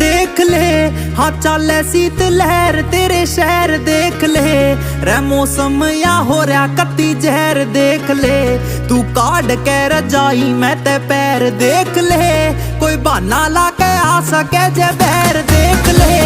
देख ले हाँ चल शीत लहर तेरे शहर देख ले रे मौसम या हो रहा कत्ती जहर देख ले तू काट के रजाई मैं ते पैर देख ले कोई बहाना ला के आ सके जे बैर देख ले